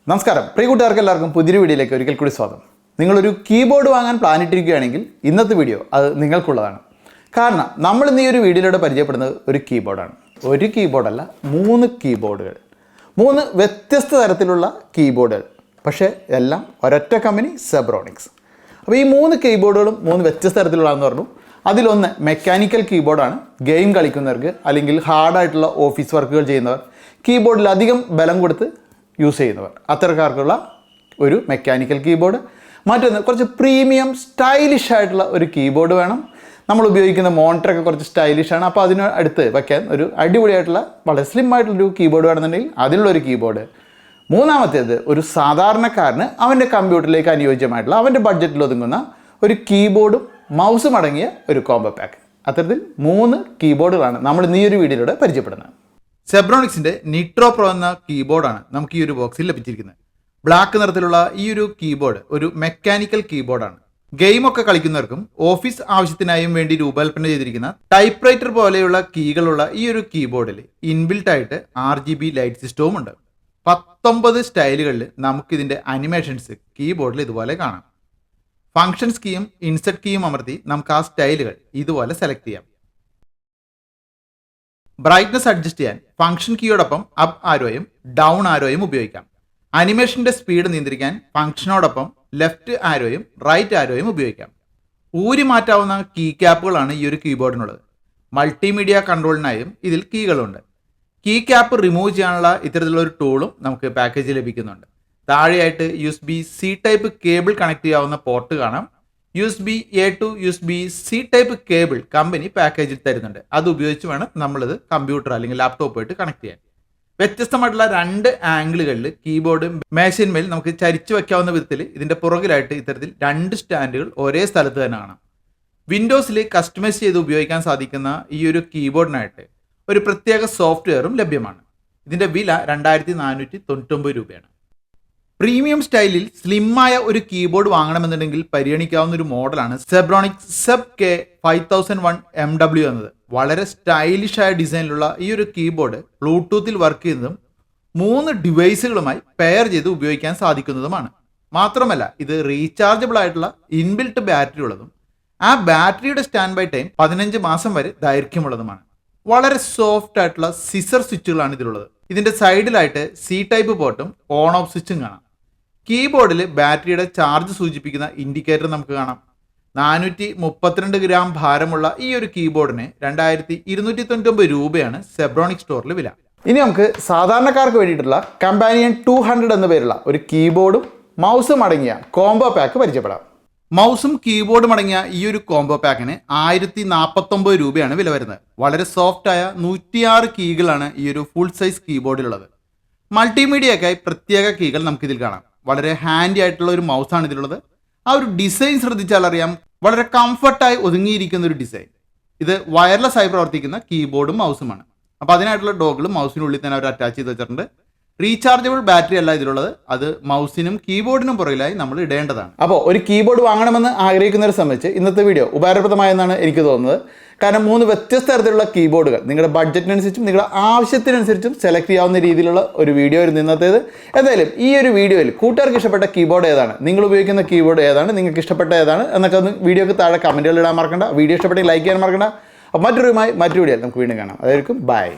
നമസ്കാരം പ്രിയകൂട്ടുകാർക്ക് എല്ലാവർക്കും പുതിയൊരു വീഡിയോയിലേക്ക് ഒരിക്കൽ കൂടി സ്വാഗതം. നിങ്ങളൊരു കീബോർഡ് വാങ്ങാൻ പ്ലാൻ ഇട്ടിരിക്കുകയാണെങ്കിൽ ഇന്നത്തെ വീഡിയോ അത് നിങ്ങൾക്കുള്ളതാണ്. കാരണം നമ്മൾ ഇന്ന് ഈ ഒരു വീഡിയോയിലൂടെ പരിചയപ്പെടുന്നത് ഒരു കീബോർഡാണ്. ഒരു കീബോർഡല്ല, 3 കീബോർഡുകൾ, 3 വ്യത്യസ്ത തരത്തിലുള്ള കീബോർഡുകൾ. പക്ഷേ എല്ലാം ഒരൊറ്റ കമ്പനി സെബ്രോണിക്സ്. അപ്പോൾ ഈ 3 കീബോർഡുകളും 3 വ്യത്യസ്ത തരത്തിലുള്ളതെന്ന് പറഞ്ഞു. അതിലൊന്ന് മെക്കാനിക്കൽ കീബോർഡാണ്. ഗെയിം കളിക്കുന്നവർക്ക് അല്ലെങ്കിൽ ഹാർഡായിട്ടുള്ള ഓഫീസ് വർക്കുകൾ ചെയ്യുന്നവർ, കീബോർഡിൽ അധികം ബലം കൊടുത്ത് യൂസ് ചെയ്യുന്നവർ, അത്തരക്കാർക്കുള്ള ഒരു മെക്കാനിക്കൽ കീബോർഡ്. മറ്റൊന്ന് കുറച്ച് പ്രീമിയം സ്റ്റൈലിഷ് ആയിട്ടുള്ള ഒരു കീബോർഡ് വേണം. നമ്മൾ ഉപയോഗിക്കുന്ന മോണിറ്ററൊക്കെ കുറച്ച് സ്റ്റൈലിഷാണ്. അപ്പോൾ അതിന് അടുത്ത് വയ്ക്കാൻ ഒരു അടിപൊളിയായിട്ടുള്ള വളരെ സ്ലിം ആയിട്ടുള്ളൊരു കീബോർഡ് വേണമെന്നുണ്ടെങ്കിൽ അതിലുള്ളൊരു കീബോർഡ്. മൂന്നാമത്തേത് ഒരു സാധാരണക്കാരന് അവൻ്റെ കമ്പ്യൂട്ടറിലേക്ക് അനുയോജ്യമായിട്ടുള്ള അവൻ്റെ ബഡ്ജറ്റിൽ ഒതുങ്ങുന്ന ഒരു കീബോർഡും മൗസും അടങ്ങിയ ഒരു കോംബോ പാക്ക്. അത്തരത്തിൽ 3 കീബോർഡുകളാണ് നമ്മൾ ഈ ഒരു വീഡിയോയിലൂടെ പരിചയപ്പെടുന്നത്. സെബ്രോണിക്സിൻ്റെ നിട്രോപ്രോ എന്ന കീബോർഡാണ് നമുക്ക് ഈ ഒരു ബോക്സിൽ ലഭിച്ചിരിക്കുന്നത്. ബ്ലാക്ക് നിറത്തിലുള്ള ഈ ഒരു കീബോർഡ് ഒരു മെക്കാനിക്കൽ കീബോർഡാണ്. ഗെയിമൊക്കെ കളിക്കുന്നവർക്കും ഓഫീസ് ആവശ്യത്തിനായും വേണ്ടി രൂപകൽപ്പന ചെയ്തിരിക്കുന്ന ടൈപ്പ് റൈറ്റർ പോലെയുള്ള കീകളുള്ള ഈ ഒരു കീബോർഡിൽ ഇൻബിൽട്ട് ആയിട്ട് RGB ലൈറ്റ് സിസ്റ്റവും ഉണ്ട്. 19 സ്റ്റൈലുകളിൽ നമുക്കിതിൻ്റെ അനിമേഷൻസ് കീബോർഡിൽ ഇതുപോലെ കാണാം. ഫങ്ഷൻസ് കീയും ഇൻസെർട്ട് കീയും അമർത്തി നമുക്ക് ആ സ്റ്റൈലുകൾ ഇതുപോലെ സെലക്ട് ചെയ്യാം. ബ്രൈറ്റ്നസ് അഡ്ജസ്റ്റ് ചെയ്യാൻ ഫംഗ്ഷൻ കീയോടൊപ്പം അപ്പ് ആരോയും ഡൗൺ ആരോയും ഉപയോഗിക്കാം. അനിമേഷൻ്റെ സ്പീഡ് നിയന്ത്രിക്കാൻ ഫംഗ്ഷനോടൊപ്പം ലെഫ്റ്റ് ആരോയും റൈറ്റ് ആരോയും ഉപയോഗിക്കാം. ഊരി മാറ്റാവുന്ന കീ ക്യാപ്പുകളാണ് ഈ ഒരു കീബോർഡിനുള്ളത്. മൾട്ടിമീഡിയ കൺട്രോളിനായും ഇതിൽ കീകളുണ്ട്. കീ ക്യാപ്പ് റിമൂവ് ചെയ്യാനുള്ള ഇത്തരത്തിലുള്ള ഒരു ടൂളും നമുക്ക് പാക്കേജിൽ ലഭിക്കുന്നുണ്ട്. താഴെയായിട്ട് USB-C ടൈപ്പ് കേബിൾ കണക്ട് ചെയ്യാവുന്ന പോർട്ട് കാണാം. USB-A to USB-C type cable company പാക്കേജിൽ തരുന്നുണ്ട്. അത് ഉപയോഗിച്ച് വേണം നമ്മളിത് കമ്പ്യൂട്ടർ അല്ലെങ്കിൽ ലാപ്ടോപ്പായിട്ട് കണക്ട് ചെയ്യാൻ. വ്യത്യസ്തമായിട്ടുള്ള 2 ആംഗിളുകളിൽ കീബോർഡ് മേശന്മേൽ നമുക്ക് ചരിച്ചു വയ്ക്കാവുന്ന വിധത്തിൽ ഇതിൻ്റെ പുറകിലായിട്ട് ഇത്തരത്തിൽ 2 സ്റ്റാൻഡുകൾ ഒരേ സ്ഥലത്ത് തന്നെ കാണാം. വിൻഡോസിൽ കസ്റ്റമൈസ് ചെയ്ത് ഉപയോഗിക്കാൻ സാധിക്കുന്ന ഈ ഒരു കീബോർഡിനായിട്ട് ഒരു പ്രത്യേക സോഫ്റ്റ്വെയറും ലഭ്യമാണ്. ഇതിൻ്റെ വില 2499 രൂപയാണ്. പ്രീമിയം സ്റ്റൈലിൽ സ്ലിമ്മായ ഒരു കീബോർഡ് വാങ്ങണമെന്നുണ്ടെങ്കിൽ പരിഗണിക്കാവുന്ന ഒരു മോഡലാണ് സെബ്രോണിക്സ് K5001MW എന്നത്. വളരെ സ്റ്റൈലിഷായ ഡിസൈനിലുള്ള ഈ ഒരു കീബോർഡ് ബ്ലൂടൂത്തിൽ വർക്ക് ചെയ്യുന്നതും 3 ഡിവൈസുകളുമായി പെയർ ചെയ്ത് ഉപയോഗിക്കാൻ സാധിക്കുന്നതുമാണ്. മാത്രമല്ല ഇത് റീചാർജബിൾ ആയിട്ടുള്ള ഇൻബിൽട്ട് ബാറ്ററി ഉള്ളതും ആ ബാറ്ററിയുടെ സ്റ്റാൻഡ് ബൈ ടൈം 15 മാസം വരെ ദൈർഘ്യമുള്ളതുമാണ്. വളരെ സോഫ്റ്റ് ആയിട്ടുള്ള സിസർ സ്വിച്ചുകളാണ് ഇതിലുള്ളത്. ഇതിൻ്റെ സൈഡിലായിട്ട് C ടൈപ്പ് പോർട്ടും ഓൺ ഓഫ് സ്വിച്ചും കാണാം. കീബോർഡിൽ ബാറ്ററിയുടെ ചാർജ് സൂചിപ്പിക്കുന്ന ഇൻഡിക്കേറ്റർ നമുക്ക് കാണാം. 432 ഗ്രാം ഭാരമുള്ള ഈ ഒരു കീബോർഡിന് 2299 രൂപയാണ് സെബ്രോണിക് സ്റ്റോറിൽ വില. ഇനി നമുക്ക് സാധാരണക്കാർക്ക് വേണ്ടിയിട്ടുള്ള കമ്പാനിയൻ 200 എന്ന പേരുള്ള ഒരു കീബോർഡും മൗസും അടങ്ങിയ കോംബോ പാക്ക് പരിചയപ്പെടാം. മൗസും കീബോർഡും അടങ്ങിയ ഈ ഒരു കോംബോ പാക്കിന് 1049 രൂപയാണ് വില വരുന്നത്. വളരെ സോഫ്റ്റായ 106 കീകളാണ് ഈ ഒരു ഫുൾ സൈസ് കീബോർഡിലുള്ളത്. മൾട്ടിമീഡിയക്കായി പ്രത്യേക കീകൾ നമുക്കിതിൽ കാണാം. വളരെ ഹാൻഡി ആയിട്ടുള്ള ഒരു മൗസാണ് ഇതിലുള്ളത്. ആ ഒരു ഡിസൈൻ ശ്രദ്ധിച്ചാൽ അറിയാം, വളരെ കംഫർട്ടായി ഒതുങ്ങിയിരിക്കുന്ന ഒരു ഡിസൈൻ. ഇത് വയർലെസ് ആയി പ്രവർത്തിക്കുന്ന കീബോർഡും മൗസുമാണ്. അപ്പോൾ അതിനായിട്ടുള്ള ഡോഗിളും മൗസിനുള്ളിൽ തന്നെ അവർ അറ്റാച്ച് ചെയ്ത് വെച്ചിട്ടുണ്ട്. റീചാർജബിൾ ബാറ്ററി അല്ല ഇതിലുള്ളത്. അത് മൗസിനും കീബോർഡിനും പുറകിലായി നമ്മൾ ഇടേണ്ടതാണ്. അപ്പോൾ ഒരു കീബോർഡ് വാങ്ങണമെന്ന് ആഗ്രഹിക്കുന്നവരെ സംബന്ധിച്ച് ഇന്നത്തെ വീഡിയോ ഉപകാരപ്രദമായെന്നാണ് എനിക്ക് തോന്നുന്നത്. കാരണം 3 വ്യത്യസ്ത തരത്തിലുള്ള കീബോർഡുകൾ നിങ്ങളുടെ ബഡ്ജറ്റിനനുസരിച്ചും നിങ്ങളുടെ ആവശ്യത്തിനനുസരിച്ചും സെലക്ട് ചെയ്യാവുന്ന രീതിയിലുള്ള ഒരു വീഡിയോ ആയിരുന്നു ഇന്നത്തേത്. എന്തായാലും ഈ ഒരു വീഡിയോയിൽ കൂട്ടുകാർക്ക് ഇഷ്ടപ്പെട്ട കീബോർഡ് ഏതാണ്, നിങ്ങൾ ഉപയോഗിക്കുന്ന കീബോർഡ് ഏതാണ്, നിങ്ങൾക്ക് ഇഷ്ടപ്പെട്ട ഏതാണ് എന്നൊക്കെ ഒന്ന് വീഡിയോക്ക് താഴെ കമൻറ്റുകൾ ഇടാൻ മറക്കണ്ട. വീഡിയോ ഇഷ്ടപ്പെട്ടെങ്കിൽ ലൈക്ക് ചെയ്യാൻ മറക്കണ്ട. അപ്പോൾ മറ്റൊരു വീഡിയോ നമുക്ക് വീണ്ടും കാണാം. അതായിരിക്കും ബൈ.